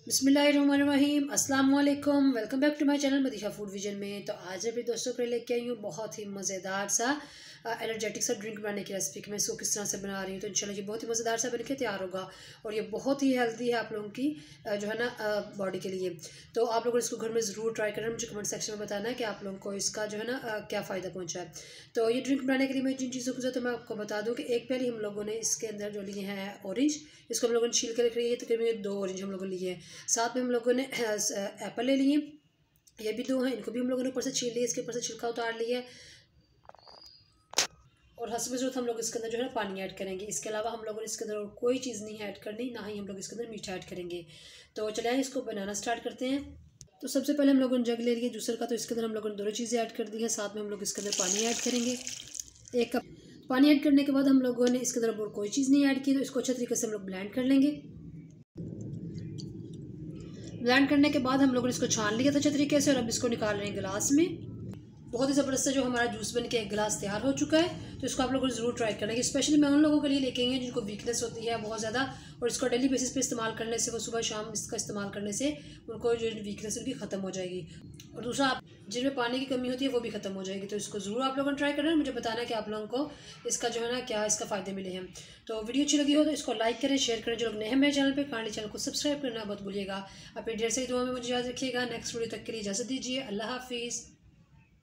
बिस्मिल्लाहिर्रहमानिर्रहीम, अस्सलाम वालेकुम। Welcome back to my channel Madiha food vision में। तो आज मैं भी दोस्तों के लिए लेके आई हूँ बहुत ही मज़ेदार सा एनर्जेटिक सा ड्रिंक बनाने की रेसिपी कि मैं इसको किस तरह से बना रही हूँ। तो इंशाल्लाह ये बहुत ही मज़ेदार सा बनके तैयार होगा और ये बहुत ही हेल्दी है आप लोगों की जो है ना बॉडी के लिए। तो आप लोगों को इसको घर में ज़रूर ट्राई करना, मुझे कमेंट सेक्शन में बताना है कि आप लोगों को इसका जो है ना क्या फ़ायदा पहुँचा है। तो ये ड्रिंक बनाने के लिए मैं जिन चीज़ों को तो मैं आपको बता दूँ कि एक पहले हम लोगों ने इसके अंदर जो लिए हैं ऑरेंज, इसको हम लोगों ने छील कर रख लिए। तकरीबन 2 ऑरेंज हम लोगों ने लिए हैं। साथ में हम लोगों ने एप्पल ले लिए, ये भी 2 हैं, इनको भी हम लोगों ने ऊपर से छील लिया, इसके ऊपर से छिलका उतार लिया है। और हस्ब ज़रूरत हम लोग इसके अंदर जो है पानी ऐड करेंगे। इसके अलावा हम लोगों ने इसके अंदर और कोई चीज़ नहीं ऐड करनी, ना ही हम लोग इसके अंदर मीठा ऐड करेंगे। तो चलिए इसको बनाना स्टार्ट करते हैं। तो सबसे पहले हम लोगों ने जग ले लिया जूसर का, तो इसके अंदर हम लोगों ने दोनों चीज़ें ऐड कर दी हैं। साथ में हम लोग इसके अंदर पानी ऐड करेंगे, 1 कप पानी ऐड करने के बाद हम लोगों ने इसके अंदर और कोई चीज़ नहीं ऐड की। तो इसको अच्छे तरीके से हम लोग ब्लेंड कर लेंगे। ब्लेंड करने के बाद हम लोगों ने इसको छान लिया था अच्छे तरीके से और अब इसको निकाल रहे हैं गिलास में। बहुत ही ज़बरदस्त जो हमारा जूस बन के एक गिलास तैयार हो चुका है। तो इसको आप लोगों को ज़रूर ट्राई करना है। स्पेशली मैं उन लोगों के लिए लेके आई हूँ जिनको वीकनेस होती है बहुत ज़्यादा, और इसको डेली बेसिस पे इस्तेमाल करने से, वो सुबह शाम इसका इस्तेमाल करने से उनको जो वीकनेस उनकी ख़त्म हो जाएगी। और दूसरा, आप जिनमें पानी की कमी होती है वो भी ख़त्म हो जाएगी। तो इसको ज़रूर आप लोगों ने ट्राई करना है, मुझे बताना है कि आप लोगों को इसका जो है ना क्या इसका फ़ायदे मिले हैं। तो वीडियो अच्छी लगी हो तो इसको लाइक करें, शेयर करें। जो लोग नए हैं मेरे चैनल पर, काइंडली चैनल को सब्सक्राइब करना मत भूलिएगा। अपनी ढेर सारी दुआ में मुझे याद रखिएगा। नेक्स्ट वीडियो तक के लिए इजाज़त दीजिए। अल्लाह हाफिज़।